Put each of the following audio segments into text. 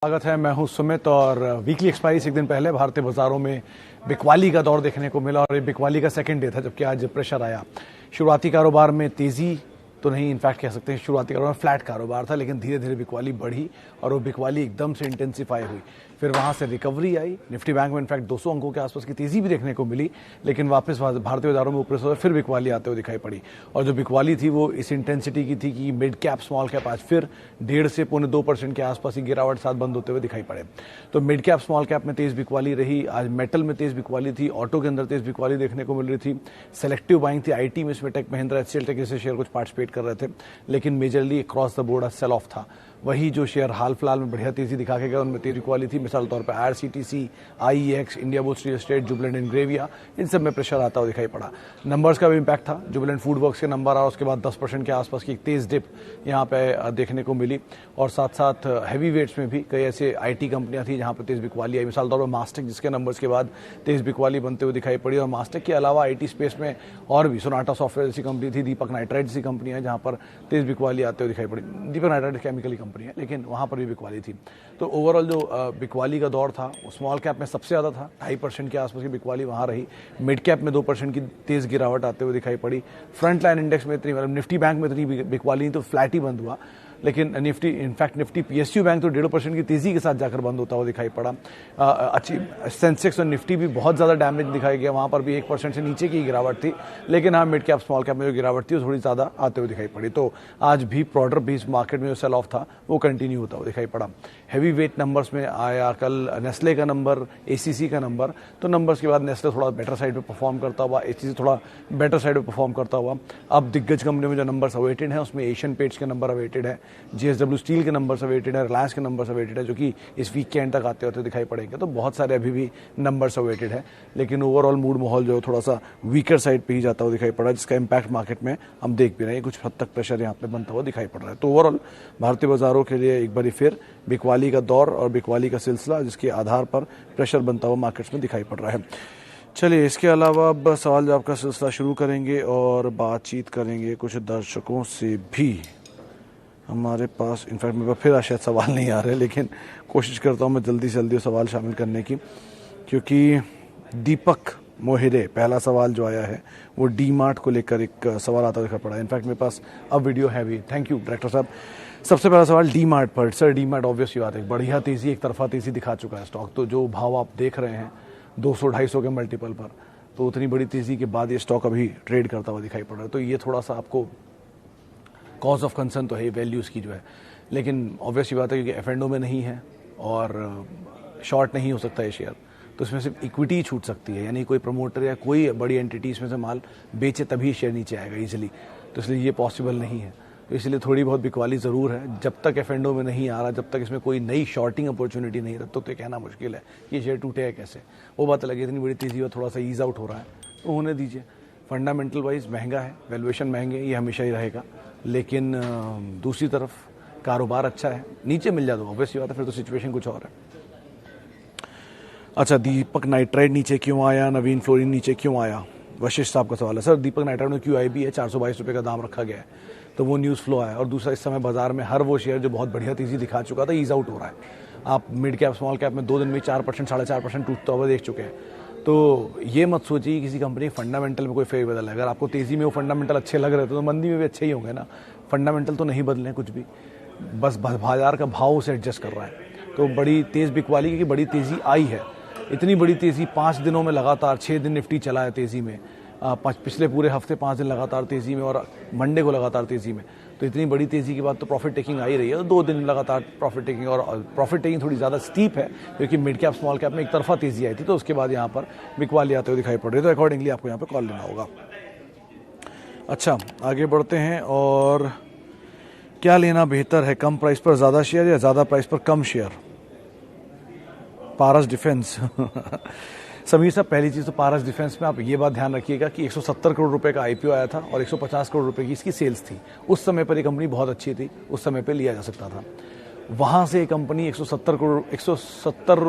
स्वागत है। मैं हूं सुमित और वीकली एक्सपायरी से एक दिन पहले भारतीय बाजारों में बिकवाली का दौर देखने को मिला और ये बिकवाली का सेकंड डे था जबकि आज प्रेशर आया। शुरुआती कारोबार में तेजी तो नहीं, इनफैक्ट कह सकते हैं शुरुआती कारोबार में फ्लैट कारोबार था, लेकिन धीरे धीरे बिकवाली बढ़ी और वो बिकवाली एकदम से इंटेंसिफाई हुई। फिर वहां से रिकवरी आई। निफ्टी बैंक में इनफैक्ट 200 अंकों के आसपास की तेजी भी देखने को मिली, लेकिन वापस भारतीय बाजारों में ऊपर से फिर बिकवाली आते हुए दिखाई पड़ी। और जो बिकवाली थी वो इस इंटेंसिटी की थी कि मिड कैप स्मॉल कैप आज फिर 1.5 से 2% के आसपास की गिरावट साथ बंद होते हुए दिखाई पड़े। तो मिड कैप स्मॉल कैप में तेज बिकवाली रही। आज मेटल में तेज बिकवाली थी, ऑटो के अंदर तेज बिकवाली देखने को मिल रही थी। सेलेक्टिव बाइंग थी आईटी में, इसमें टेक महिंद्रा, एचसीएल टेक जैसे शेयर कुछ पार्टिसिपेट कर रहे थे, लेकिन majorly across the board sell off था। वही जो शेयर हाल फिलहाल में बढ़िया तेजी दिखा के गए उनमें तेज बिकवाली थी। मिसाल तौर पर IRCTC, IEX, Indiabulls real estate, Jubilant Ingrevia, इन सब में प्रेशर आता हुआ दिखाई पड़ा। नंबर्स का भी इंपैक्ट था। जुबिलेंट फूड वर्क्स के नंबर और उसके बाद 10% के आसपास की एक तेज डिप यहाँ पे देखने को मिली। और साथ साथ हैवी वेट्स में भी कई ऐसे आईटी कंपनियां थी जहाँ पर तेज बिकवाली आई। मिसाल तौर पर मास्टेक, जिसके नंबर्स के बाद तेज बिकवाली बनते हुए दिखाई पड़ी। और मास्टेक के अलावा आईटी स्पेस में और भी सोनाटा सॉफ्टवेयर जैसी कंपनी थी, दीपक नाइट्राइट जैसी कंपनी है जहाँ पर तेज बिकवाली आते हुए दिखाई पड़ी। दीपक नाइट्राइट केमिकल कंपनी है, लेकिन वहाँ पर भी बिकवाली थी। तो ओवरऑल जो बिकवाली का दौर था वो स्मॉल कैप में सबसे ज़्यादा था, 2.5% के आसपास की बिकवाली वहाँ रही। मिड कैप में 2% की तेज गिरावट आते हुए दिखाई पड़ी। फ्रंट लाइन इंडेक्स में इतनी, मतलब निफ्टी बैंक में इतनी बिकवाली नहीं, तो फ्लैट ही बंद हुआ। लेकिन निफ्टी पीएसयू बैंक तो 1.5% की तेजी के साथ जाकर बंद होता हुआ दिखाई पड़ा। अच्छी सेंसेक्स और निफ्टी भी बहुत ज़्यादा डैमेज दिखाई गया, वहाँ पर भी 1% से नीचे की गिरावट थी। लेकिन हाँ, मिड कैप स्मॉल कैप में जो गिरावट थी वो थोड़ी ज़्यादा आते हुए दिखाई पड़ी। तो आज भी ब्रॉडर बेस्ड मार्केट में जो सेल ऑफ था वो कंटिन्यू होता हुआ दिखाई पड़ा। हैवी वेट नंबर्स में आया कल नेस्ले का नंबर, एसीसी का नंबर। तो नंबर्स के बाद नेस्ले थोड़ा बेटर साइड पे परफॉर्म करता हुआ, एसीसी थोड़ा बेटर साइड पे परफॉर्म करता हुआ। अब दिग्गज कंपनियों में जो नंबर्स अवेटेड हैं उसमें एशियन पेंट्स के नंबर अवेटेड है, जेएसडब्ल्यू स्टील के नंबर्स अवेटेड है, रिलायंस के नंबर्स अवेटेड है, जो कि इस वीक के एंड तक आते होते दिखाई पड़ेंगे। तो बहुत सारे अभी भी नंबर्स अवेटेड है, लेकिन ओवरऑल मूड माहौल जो थोड़ा सा वीकर साइड पे ही जाता हुआ दिखाई पड़ा, जिसका इंपैक्ट मार्केट में हम देख भी रहे हैं। कुछ हद तक प्रेशर यहाँ पे बनता हुआ दिखाई पड़ रहा है। तो ओवरऑल भारतीय बाजारों के लिए एक बार फिर बिकवाली का दौर और बिकवाली का सिलसिला, जिसके आधार पर प्रेशर बनता हुआ मार्केट्स में दिखाई पड़ रहा है। चलिए, इसके अलावा अब सवाल जवाब का सिलसिला शुरू करेंगे और बातचीत करेंगे कुछ दर्शकों से भी। हमारे पास इनफैक्ट मेरे पास फिर शायद सवाल नहीं आ रहे, लेकिन कोशिश करता हूँ मैं जल्दी से जल्दी सवाल शामिल करने की, क्योंकि दीपक मोहिरे पहला सवाल जो आया है वो डी मार्ट को लेकर एक सवाल आता दिखा पड़ा है। इनफैक्ट मेरे पास अब वीडियो है भी। थैंक यू डायरेक्टर साहब। सबसे पहला सवाल डी मार्ट पर। सर, डी मार्ट ऑब्वियस बात है बढ़िया तेजी, एक तरफा तेजी दिखा चुका है स्टॉक। तो जो भाव आप देख रहे हैं 200-250 के मल्टीपल पर, तो उतनी बड़ी तेजी के बाद ये स्टॉक अभी ट्रेड करता हुआ दिखाई पड़ रहा है। तो ये थोड़ा सा आपको कॉज ऑफ कंसर्न तो है वैल्यूज़ की जो है, लेकिन ऑब्वियस बात है क्योंकि एफ&ओ में नहीं है और शॉर्ट नहीं हो सकता है शेयर, तो इसमें सिर्फ इक्विटी ही छूट सकती है। यानी कोई प्रमोटर या कोई बड़ी एंटिटी इसमें से माल बेचे तभी शेयर नीचे आएगा इजीली, तो इसलिए ये पॉसिबल नहीं है। तो इसलिए थोड़ी बहुत बिकवाली ज़रूर है। जब तक एफ&ओ में नहीं आ रहा, जब तक इसमें कोई नई शॉर्टिंग अपॉर्चुनिटी नहीं, तब तक तो कहना मुश्किल है कि शेयर टूटेगा कैसे। वो बात अलग है, इतनी बड़ी तेज़ी और थोड़ा सा ईज आउट हो रहा है तो होने दीजिए। फंडामेंटल वाइज महंगा है, वैल्यूएशन महंगे, ये हमेशा ही रहेगा, लेकिन दूसरी तरफ कारोबार अच्छा है। नीचे मिल जाए तो ऑब्वियसली बात है, फिर तो सिचुएशन कुछ और है। अच्छा, दीपक नाइट्राइट नीचे क्यों आया, नवीन फ्लोरिन नीचे क्यों आया, वशिष्ठ साहब का सवाल है। सर, दीपक नाइट्राइट में QIB है, 422 रुपये का दाम रखा गया है, तो वो न्यूज़ फ्लो आया। और दूसरा, इस समय बाजार में हर वो शेयर जो बहुत बढ़िया तेजी दिखा चुका था ईज आउट हो रहा है। आप मिड कैप स्मॉल कैप में 2 दिन में 4%, 4.5% टूटता हुआ देख चुके हैं। तो ये मत सोचिए किसी कंपनी फंडामेंटल में कोई फेर बदल है। अगर आपको तेजी में वो फंडामेंटल अच्छे लग रहे थे तो मंदी में भी अच्छे ही होंगे ना। फंडामेंटल तो नहीं बदले कुछ भी, बस बाजार का भाव उसे एडजस्ट कर रहा है। तो बड़ी तेज बिकवाली की बड़ी तेजी आई है। इतनी बड़ी तेजी 5 दिनों में लगातार 6 दिन निफ्टी चला है तेजी में, पिछले पूरे हफ्ते 5 दिन लगातार तेजी में और मंडे को लगातार तेजी में। तो इतनी बड़ी तेजी के बाद तो प्रॉफिट टेकिंग आ ही रही है। 2 दिन लगातार प्रॉफिट टेकिंग, और प्रॉफिट टेकिंग थोड़ी ज़्यादा स्टीप है क्योंकि मिड कैप स्मॉल कैप में एक तरफा तेजी आई थी, तो उसके बाद यहाँ पर बिकवाली आते हुए दिखाई पड़ रही है। तो अकॉर्डिंगली आपको यहाँ पर कॉल लेना होगा। अच्छा, आगे बढ़ते हैं। और क्या लेना बेहतर है, कम प्राइस पर ज़्यादा शेयर या ज़्यादा प्राइस पर कम शेयर? पारस डिफेंस समीर साहब, पहली चीज़ तो पारस डिफेंस में आप ये बात ध्यान रखिएगा कि 170 करोड़ रुपए का IPO आया था और 150 करोड़ रुपए की इसकी सेल्स थी। उस समय पर ये कंपनी बहुत अच्छी थी, उस समय पे लिया जा सकता था। वहाँ से कंपनी 170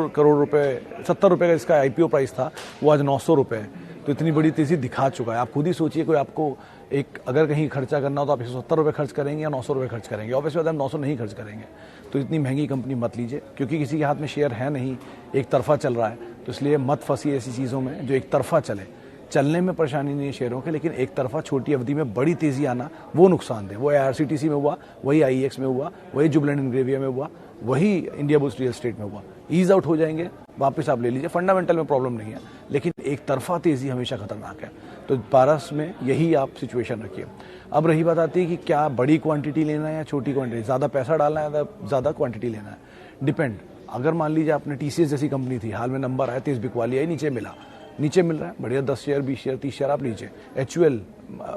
करोड़ रुपए, 70 रुपए का इसका IPO प्राइस था, वो आज 900 रुपये है। तो इतनी बड़ी तेजी दिखा चुका है। आप खुद ही सोचिए, कोई आपको एक अगर कहीं खर्चा करना हो तो आप 170 रुपये खर्च करेंगे या 900 रुपये खर्च करेंगे? ऑब्वियसली बात है, हम 900 नहीं खर्च करेंगे। तो इतनी महंगी कंपनी मत लीजिए, क्योंकि किसी के हाथ में शेयर है नहीं, एक तरफा चल रहा है। तो इसलिए मत फंसी ऐसी चीज़ों में जो एक तरफा चले। चलने में परेशानी नहीं है शेयरों के, लेकिन एक तरफा छोटी अवधि में बड़ी तेजी आना वो नुकसान दे। वो IRCTC में हुआ, वही IEX में हुआ, वही जुबिलेंट इंग्रेविया में हुआ, वही इंडिया बुल्स रियल एस्टेट में हुआ। ईज आउट हो जाएंगे, वापस आप ले लीजिए, फंडामेंटल में प्रॉब्लम नहीं है, लेकिन एक तरफा तेजी हमेशा खतरनाक है। तो पारस में यही आप सिचुएशन रखिए। अब रही बात आती है कि क्या बड़ी क्वांटिटी लेना है या छोटी क्वांटिटी, ज़्यादा पैसा डालना है या ज़्यादा क्वांटिटी लेना है, डिपेंड। अगर मान लीजिए आपने TCS जैसी कंपनी थी, हाल में नंबर आया, तेज बिकवाली आई, नीचे मिला, नीचे मिल रहा है, बढ़िया 10 शेयर 20 शेयर 30 शेयर आप नीचे। HUL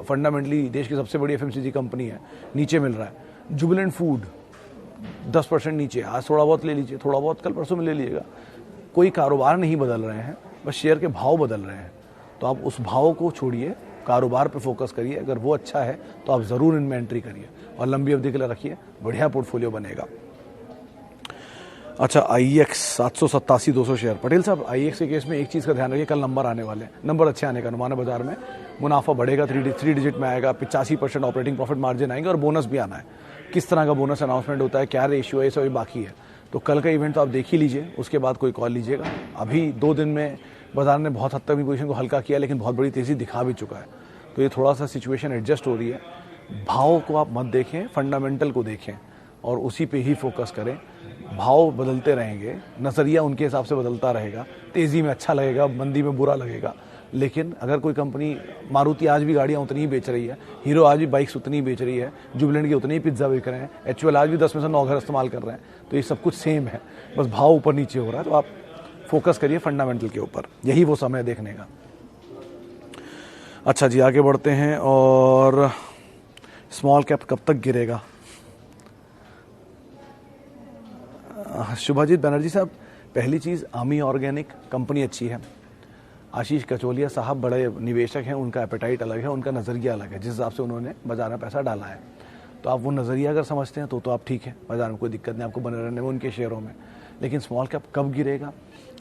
फंडामेंटली देश की सबसे बड़ी FMCG कंपनी है, नीचे मिल रहा है। जुबिलेंट फूड 10% नीचे, आज थोड़ा बहुत ले लीजिए, थोड़ा बहुत कल परसों में ले लीजिएगा। कोई कारोबार नहीं बदल रहे हैं, बस शेयर के भाव बदल रहे हैं। तो आप उस भाव को छोड़िए, कारोबार पे फोकस करिए। अगर वो अच्छा है तो आप ज़रूर इनमें एंट्री करिए और लंबी अवधि के लिए रखिए, बढ़िया पोर्टफोलियो बनेगा। अच्छा, IEX 787 200 शेयर। पटेल साहब, IEX के केस में एक चीज़ का ध्यान रखिए, कल नंबर आने वाले हैं, नंबर अच्छे आने का अनुमान है बाजार में। मुनाफा बढ़ेगा, 3 डिजिट में आएगा, 85% ऑपरेटिंग प्रॉफिट मार्जिन आएंगे और बोनस भी आना है। किस तरह का बोनस अनाउंसमेंट होता है, क्या रेशियो है, सभी बाकी है। तो कल का इवेंट तो आप देख ही लीजिए, उसके बाद कोई कॉल लीजिएगा। अभी 2 दिन में बाजार ने बहुत हद तक अपनी पोजीशन को हल्का किया, लेकिन बहुत बड़ी तेज़ी दिखा भी चुका है। तो ये थोड़ा सा सिचुएशन एडजस्ट हो रही है। भाव को आप मत देखें, फंडामेंटल को देखें और उसी पे ही फोकस करें। भाव बदलते रहेंगे, नज़रिया उनके हिसाब से बदलता रहेगा। तेज़ी में अच्छा लगेगा, मंदी में बुरा लगेगा। लेकिन अगर कोई कंपनी, मारुति आज भी गाड़ियाँ उतनी ही बेच रही है, हीरो आज भी बाइक्स उतनी ही बेच रही है, जुबिलेंट के उतने ही पिज्ज़ा बेच रहे हैं, HUL आज भी 10 में से 9 घर इस्तेमाल कर रहे हैं, तो ये सब कुछ सेम है, बस भाव ऊपर नीचे हो रहा है। तो आप फोकस करिए फंडामेंटल के ऊपर, यही वो समय देखने का। अच्छा जी, आगे बढ़ते हैं। और स्मॉल कैप कब तक गिरेगा? शुभाजीत बनर्जी साहब, पहली चीज़, आमी ऑर्गेनिक कंपनी अच्छी है। आशीष कचोलिया साहब बड़े निवेशक हैं, उनका एपेटाइट अलग है, उनका नज़रिया अलग है, जिस हिसाब से उन्होंने बाजार में पैसा डाला है। तो आप वो नज़रिया अगर समझते हैं तो आप ठीक है, बाजार में कोई दिक्कत नहीं आपको बने रहने में उनके शेयरों में। लेकिन स्मॉल कैप कब गिरेगा,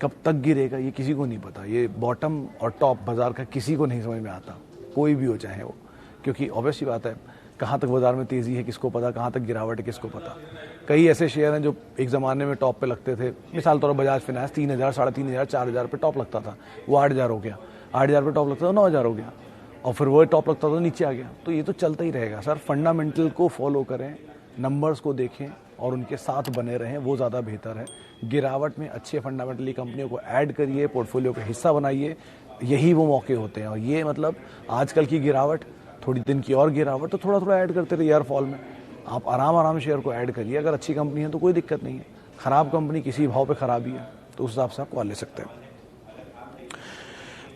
कब तक गिरेगा, ये किसी को नहीं पता। ये बॉटम और टॉप बाजार का किसी को नहीं समझ में आता, कोई भी हो चाहे वो, क्योंकि ऑब्वियसली बात है, कहाँ तक बाजार में तेज़ी है किसको पता, कहाँ तक गिरावट है किसको पता। कई ऐसे शेयर हैं जो एक ज़माने में टॉप पे लगते थे, मिसाल तौर पर बजाज फाइनेंस 3000, 3500, 4000 पे टॉप लगता था, वो 8000 हो गया, 8000 पे टॉप लगता था 9000 हो गया, और फिर वो टॉप लगता था नीचे आ गया। तो ये तो चलता ही रहेगा सर। फंडामेंटल को फॉलो करें, नंबर्स को देखें और उनके साथ बने रहें, वो ज़्यादा बेहतर है। गिरावट में अच्छे फंडामेंटली कंपनियों को ऐड करिए, पोर्टफोलियो का हिस्सा बनाइए, यही वो मौके होते हैं। और ये मतलब आजकल की गिरावट, थोड़ी दिन की और गिरावट, तो थोड़ा थोड़ा ऐड करते रहिए यार फॉल में। आप आराम शेयर को ऐड करिए। अगर अच्छी कंपनी है तो कोई दिक्कत नहीं है, ख़राब कंपनी किसी भाव पे खराबी है तो उस हिसाब से आप कॉल ले सकते हैं।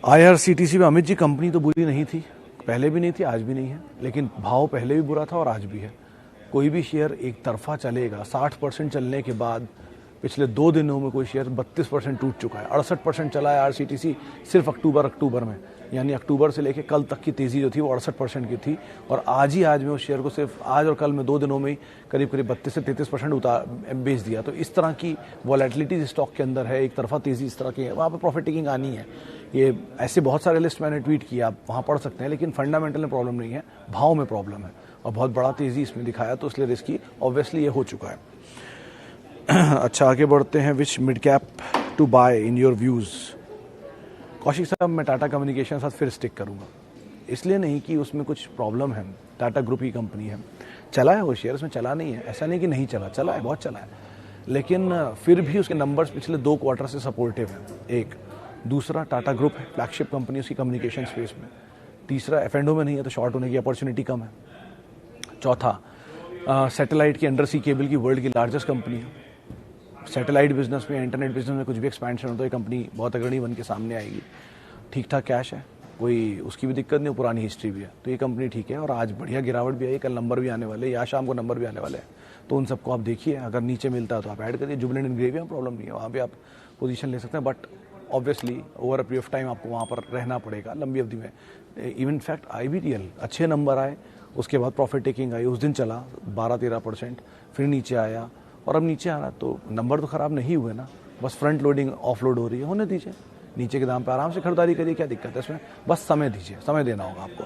IRCTC में अमित जी, कंपनी तो बुरी नहीं थी, पहले भी नहीं थी, आज भी नहीं है, लेकिन भाव पहले भी बुरा था और आज भी है। कोई भी शेयर एक तरफा चलेगा, 60% चलने के बाद पिछले 2 दिनों में कोई शेयर 32% टूट चुका है। 68% चला है IRCTC सिर्फ अक्टूबर में, यानी अक्टूबर से लेकर कल तक की तेज़ी जो थी वो 68% की थी। और आज में उस शेयर को सिर्फ आज और कल में 2 दिनों में ही करीब 32 से 33% बेच दिया। तो इस तरह की वॉलेटिलिटी स्टॉक के अंदर है, एक तरफा तेज़ी इस तरह की है, वहाँ पर प्रॉफिट टेकिंग आनी है। ये ऐसे बहुत सारे लिस्ट मैंने ट्वीट किया, आप वहाँ पढ़ सकते हैं। लेकिन फंडामेंटल में प्रॉब्लम नहीं है, भाव में प्रॉब्लम है, और बहुत बड़ा तेज़ी इसमें दिखाया, तो इसलिए रिस्की ऑब्वियसली ये हो चुका है। अच्छा, आगे बढ़ते हैं। Which mid cap to buy in your views? Kaushik साहब, मैं टाटा कम्युनिकेशन के साथ फिर स्टिक करूंगा, इसलिए नहीं कि उसमें कुछ प्रॉब्लम है, टाटा ग्रुप की कंपनी है, चला है वो शेयर, उसमें चला नहीं है, ऐसा नहीं कि नहीं चला, चला है, बहुत चला है, लेकिन फिर भी उसके नंबर्स पिछले 2 क्वार्टर से सपोर्टिव हैं। एक, दूसरा टाटा ग्रुप है, फ्लैगशिप कंपनी उसकी कम्युनिकेशन स्पेस में। तीसरा, F&O में नहीं है तो शॉर्ट होने की अपॉर्चुनिटी कम है। चौथा, सैटेलाइट की अंडर सी केबल की वर्ल्ड की लार्जेस्ट कंपनी है। सैटेलाइट बिजनेस में, इंटरनेट बिजनेस में कुछ भी एक्सपेंशन हो तो ये कंपनी बहुत अग्रणी बन के सामने आएगी। ठीक ठाक कैश है, कोई उसकी भी दिक्कत नहीं, पुरानी हिस्ट्री भी है, तो ये कंपनी ठीक है। और आज बढ़िया गिरावट भी आई, कल नंबर भी आने वाले, या शाम को नंबर भी आने वाले हैं, तो उन सबको आप देखिए। अगर नीचे मिलता है तो आप ऐड करिए। जुबिलेंट इंग्रेविया में प्रॉब्लम नहीं है, वहाँ पर आप पोजीशन ले सकते हैं, but obviously over a period of time आपको वहाँ पर रहना पड़ेगा लंबी अवधि में। इवन फैक्ट IBTL अच्छे नंबर आए, उसके बाद प्रॉफिट टेकिंग आई, उस दिन चला 12-13%, फिर नीचे आया और अब नीचे आ रहा, तो नंबर तो ख़राब नहीं हुए ना, बस फ्रंट लोडिंग ऑफ लोड हो रही है, होने दीजिए। नीचे के दाम पे आराम से खरीदारी करिए, क्या दिक्कत है इसमें, बस समय दीजिए, समय देना होगा आपको।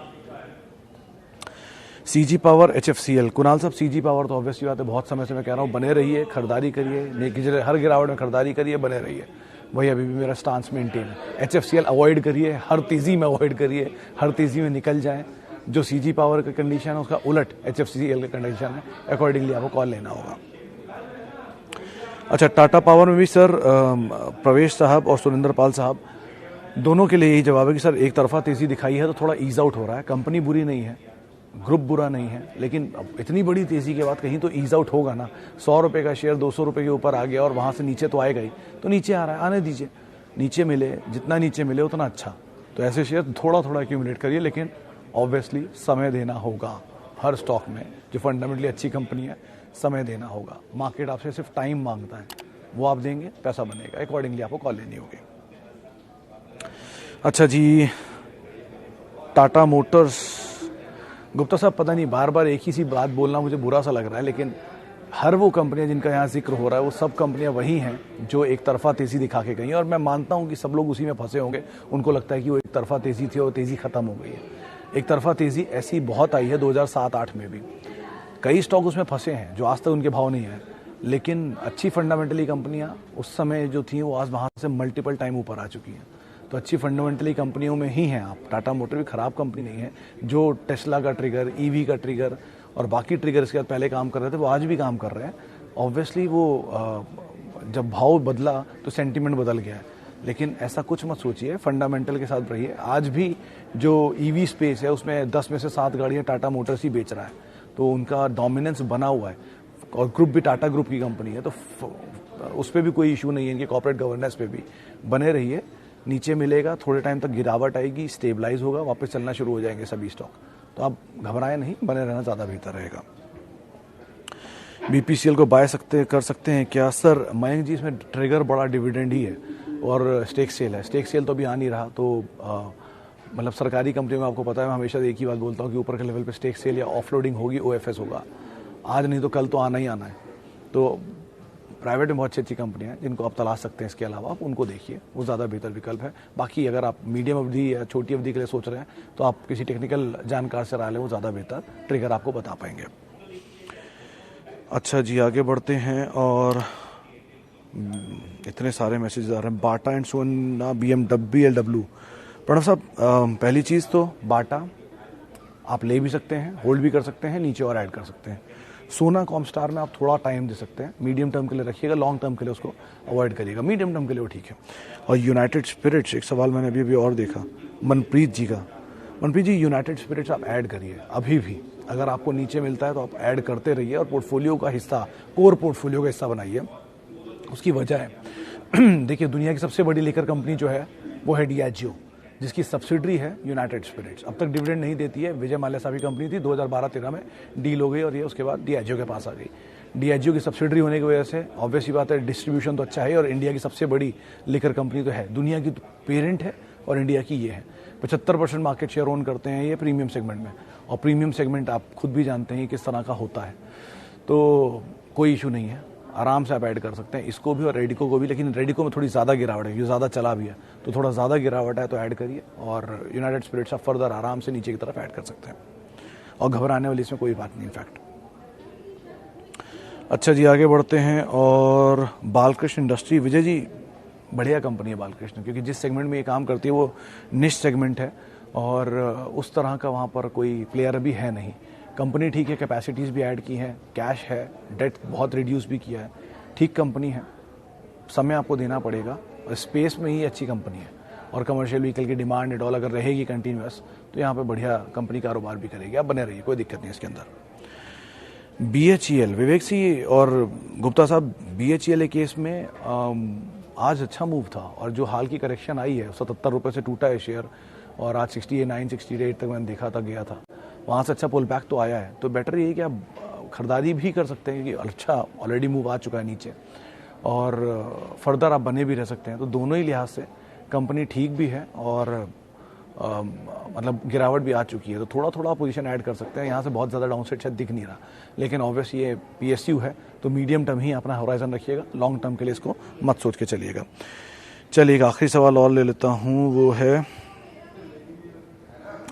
सीजी पावर HFCL, कुणाल साहब सीजी पावर तो ऑब्वियसली बात है, बहुत समय से मैं कह रहा हूँ बने रहिए, खरीदारी करिए, हर गिरावट में खरीदारी करिए, बने रहिए, वही अभी भी मेरा स्टांस मेंटेन है। HFCL अवॉइड करिए, हर तेजी में अवॉइड करिए, हर तेजी में निकल जाएं। जो सीजी पावर का कंडीशन है उसका उलट HFCL का कंडीशन है, अकॉर्डिंगली आपको कॉल लेना होगा। अच्छा, टाटा पावर में भी सर प्रवेश साहब और सुरेंद्र पाल साहब दोनों के लिए यही जवाब है कि सर एक तरफा तेजी दिखाई है तो थोड़ा ईज आउट हो रहा है। कंपनी बुरी नहीं है, ग्रुप बुरा नहीं है, लेकिन इतनी बड़ी तेजी के बाद कहीं तो ईज आउट होगा ना। 100 रुपये का शेयर 200 रुपये के ऊपर आ गया और वहां से नीचे तो आएगा ही, तो नीचे आ रहा है, आने दीजिए, नीचे मिले, जितना नीचे मिले उतना अच्छा। तो ऐसे शेयर थोड़ा थोड़ा एक्यूमुलेट करिए, लेकिन ऑब्वियसली समय देना होगा। हर स्टॉक में जो फंडामेंटली अच्छी कंपनी है, समय देना होगा। मार्केट आपसे सिर्फ टाइम मांगता है, वो आप देंगे, पैसा बनेगा, अकॉर्डिंगली आपको कॉल लेनी होगी। अच्छा जी, टाटा मोटर्स, गुप्ता साहब पता नहीं बार बार एक ही सी बात बोलना मुझे बुरा सा लग रहा है, लेकिन हर वो कंपनियां जिनका यहाँ जिक्र हो रहा है वो सब कंपनियां वही हैं जो एक तरफा तेजी दिखा के गई हैं, और मैं मानता हूँ कि सब लोग उसी में फंसे होंगे। उनको लगता है कि वो एक तरफा तेजी थी और तेजी खत्म हो गई है। एक तरफा तेजी ऐसी बहुत आई है 2007-8 में भी, कई स्टॉक उसमें फंसे हैं जो आज तक उनके भाव नहीं आए, लेकिन अच्छी फंडामेंटली कंपनियां उस समय जो थी वो आज वहाँ से मल्टीपल टाइम ऊपर आ चुकी हैं। तो अच्छी फंडामेंटली कंपनियों में ही हैं आप। टाटा मोटर भी खराब कंपनी नहीं है, जो टेस्ला का ट्रिगर, ईवी का ट्रिगर और बाकी ट्रिगर इसके बाद पहले काम कर रहे थे वो आज भी काम कर रहे हैं। ऑब्वियसली वो जब भाव बदला तो सेंटीमेंट बदल गया है, लेकिन ऐसा कुछ मत सोचिए, फंडामेंटल के साथ रहिए। आज भी जो ईवी स्पेस है उसमें 10 में से 7 गाड़ियाँ टाटा मोटर्स ही बेच रहा है, तो उनका डोमिनेंस बना हुआ है, और ग्रुप भी टाटा ग्रुप की कंपनी है, तो उस पर भी कोई इशू नहीं है। इनके कॉर्पोरेट गवर्नेंस पे भी बने रहिए, नीचे मिलेगा, थोड़े टाइम तक गिरावट आएगी, स्टेबलाइज होगा, वापस चलना शुरू हो जाएंगे सभी स्टॉक। तो आप घबराएं नहीं, बने रहना ज़्यादा बेहतर रहेगा। BPCL को बाय कर सकते हैं क्या सर? मयंक जी, इसमें ट्रिगर बड़ा डिविडेंड ही है और स्टेक सेल है। स्टेक सेल तो अभी आ नहीं रहा, तो मतलब सरकारी कंपनी में आपको पता है, मैं हमेशा एक ही बात बोलता हूँ कि ऊपर के लेवल पे स्टेक सेल या ऑफलोडिंग होगी, OFS होगा, आज नहीं तो कल तो आना ही आना है। तो प्राइवेट में बहुत अच्छी अच्छी कंपनियां हैं जिनको आप तलाश सकते हैं, इसके अलावा आप उनको देखिए, वो ज़्यादा बेहतर विकल्प है। बाकी अगर आप मीडियम अवधि या छोटी अवधि के लिए सोच रहे हैं तो आप किसी टेक्निकल जानकार से राय लें, वो ज़्यादा बेहतर ट्रिगर आपको बता पाएंगे। अच्छा जी, आगे बढ़ते हैं, और इतने सारे मैसेज आ रहे हैं। बाटा एंड सोना BLW, प्रणव साहब, पहली चीज़ तो बाटा आप ले भी सकते हैं, होल्ड भी कर सकते हैं, नीचे और ऐड कर सकते हैं। सोना कॉमस्टार में आप थोड़ा टाइम दे सकते हैं, मीडियम टर्म के लिए रखिएगा, लॉन्ग टर्म के लिए उसको अवॉइड करिएगा, मीडियम टर्म के लिए वो ठीक है। और यूनाइटेड स्पिरिट्स, एक सवाल मैंने अभी और देखा मनप्रीत जी का। मनप्रीत जी, यूनाइटेड स्पिरिट्स आप ऐड करिए अभी भी, अगर आपको नीचे मिलता है तो आप ऐड करते रहिए और पोर्टफोलियो का हिस्सा, कोर पोर्टफोलियो का हिस्सा बनाइए। उसकी वजह है देखिए, दुनिया की सबसे बड़ी लिकर कंपनी जो है वो है डियाजियो, जिसकी सब्सिडरी है यूनाइटेड स्पिरिट्स। अब तक डिविडेंड नहीं देती है, विजय माल्या साहब की कंपनी थी, 2012-13 में डील हो गई और ये उसके बाद डियाजियो के पास आ गई। डियाजियो की सब्सिडरी होने की वजह से ऑब्वियसली बात है, डिस्ट्रीब्यूशन तो अच्छा है, और इंडिया की सबसे बड़ी लिकर कंपनी तो है, दुनिया की पेरेंट है और इंडिया की ये है। 75% मार्केट शेयर ओन करते हैं ये प्रीमियम सेगमेंट में, और प्रीमियम सेगमेंट आप खुद भी जानते हैं किस तरह का होता है, तो कोई इशू नहीं है, आराम से आप ऐड कर सकते हैं इसको भी और रेडिको को भी। लेकिन रेडिको में थोड़ी ज़्यादा गिरावट है, ये ज़्यादा चला भी है, तो थोड़ा ज़्यादा गिरावट है तो ऐड करिए, और यूनाइटेड स्पिरिट्स आप फर्दर आराम से नीचे की तरफ ऐड कर सकते हैं, और घबराने वाली इसमें कोई बात नहीं इनफैक्ट। अच्छा जी, आगे बढ़ते हैं, और बालकृष्ण इंडस्ट्री, विजय जी बढ़िया कंपनी है बालकृष्ण, क्योंकि जिस सेगमेंट में ये काम करती है वो निश सेगमेंट है, और उस तरह का वहाँ पर कोई प्लेयर अभी है नहीं। कंपनी ठीक है, कैपेसिटीज़ भी ऐड की हैं, कैश है, डेट बहुत रिड्यूस भी किया है, ठीक कंपनी है, समय आपको देना पड़ेगा, और स्पेस में ही अच्छी कंपनी है, और कमर्शियल व्हीकल की डिमांड एट ऑल अगर रहेगी कंटिन्यूस तो यहाँ पे बढ़िया कंपनी कारोबार भी करेगी, आप बने रहिए, कोई दिक्कत नहीं इसके अंदर। BHEL, विवेक सी और गुप्ता साहब, BHEL केस में आज अच्छा मूव था, और जो हाल की करेक्शन आई है 77 रुपये से टूटा है शेयर, और आज 69, 68 तक मैंने देखा था गया था, वहाँ से अच्छा पुल बैक तो आया है। तो बेटर यही कि आप खरीदारी भी कर सकते हैं, कि अच्छा ऑलरेडी मूव आ चुका है नीचे, और फर्दर आप बने भी रह सकते हैं। तो दोनों ही लिहाज से कंपनी ठीक भी है, और मतलब गिरावट भी आ चुकी है, तो थोड़ा थोड़ा पोजीशन ऐड कर सकते हैं। यहाँ से बहुत ज़्यादा डाउनसाइड शायद दिख नहीं रहा, लेकिन ऑब्वियस ये PSU है, तो मीडियम टर्म ही अपना होराइजन रखिएगा, लॉन्ग टर्म के लिए इसको मत सोच के चलिएगा। चलिए एक आखिरी सवाल और ले लेता हूँ, वो है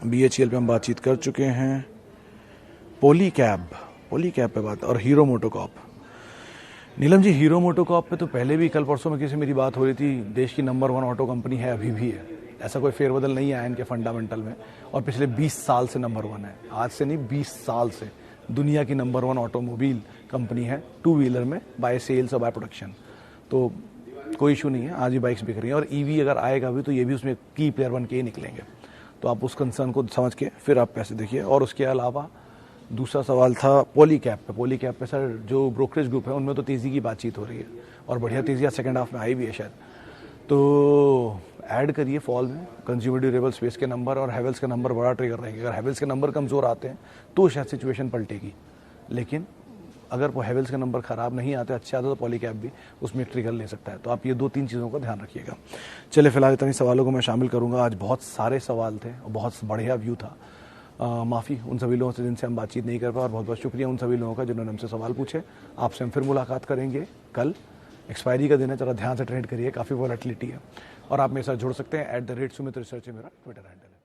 BHEL पे हम बातचीत कर चुके हैं, पॉलीकैब पे बात, और hero MotoCorp. Neelam ji, hero MotoCorp पे तो पहले भी कल परसों में किसी मेरी बात हो रही थी, देश की नंबर 1 ऑटो कंपनी है, अभी भी है, ऐसा कोई फेरबदल नहीं आया इनके फंडामेंटल में, और पिछले 20 साल से नंबर 1 है, आज से नहीं 20 साल से दुनिया की नंबर 1 ऑटोमोबाइल कंपनी है, 2 व्हीलर में, बाय सेल्स और बाय प्रोडक्शन। तो कोई इशू नहीं है, आज ही बाइक्स बिक रही हैं, और ईवी अगर आएगा भी तो ये भी उसमें की प्लेयर बन के ही निकलेंगे। तो आप उस कंसर्न को समझ के फिर आप पैसे देखिए। और उसके अलावा दूसरा सवाल था पॉलीकैब पे सर, जो ब्रोकरेज ग्रुप है उनमें तो तेज़ी की बातचीत हो रही है, और बढ़िया तेज़ी आज सेकंड हाफ में आई भी है शायद, तो ऐड करिए फॉल में कंज्यूमर ड्यूरेबल स्पेस के नंबर, और हैवेल्स के नंबर बड़ा ट्रिगर रहेंगे। अगर हैवेल्स के नंबर कमज़ोर आते हैं तो शायद सिचुएशन पलटेगी, लेकिन अगर वो हैवेल्स के नंबर ख़राब नहीं आते, अच्छे आते, तो पॉलीकैब भी उसमें ट्रिगर ले सकता है। तो आप ये 2-3 चीज़ों का ध्यान रखिएगा। चलिए फिलहाल इतने सवालों को मैं शामिल करूँगा। आज बहुत सारे सवाल थे और बहुत बढ़िया व्यू था। माफ़ी उन सभी लोगों से जिनसे हम बातचीत नहीं कर पाए, और बहुत बहुत शुक्रिया उन सभी लोगों का जिन्होंने हमसे सवाल पूछे। आपसे हम फिर मुलाकात करेंगे कल। एक्सपायरी का दिन है, जरा ध्यान से ट्रेड करिए, काफ़ी वॉलेटिलिटी है। और आप मेरे साथ जुड़ सकते हैं @सुमित रिसर्च, मेरा ट्विटर हैंडल है।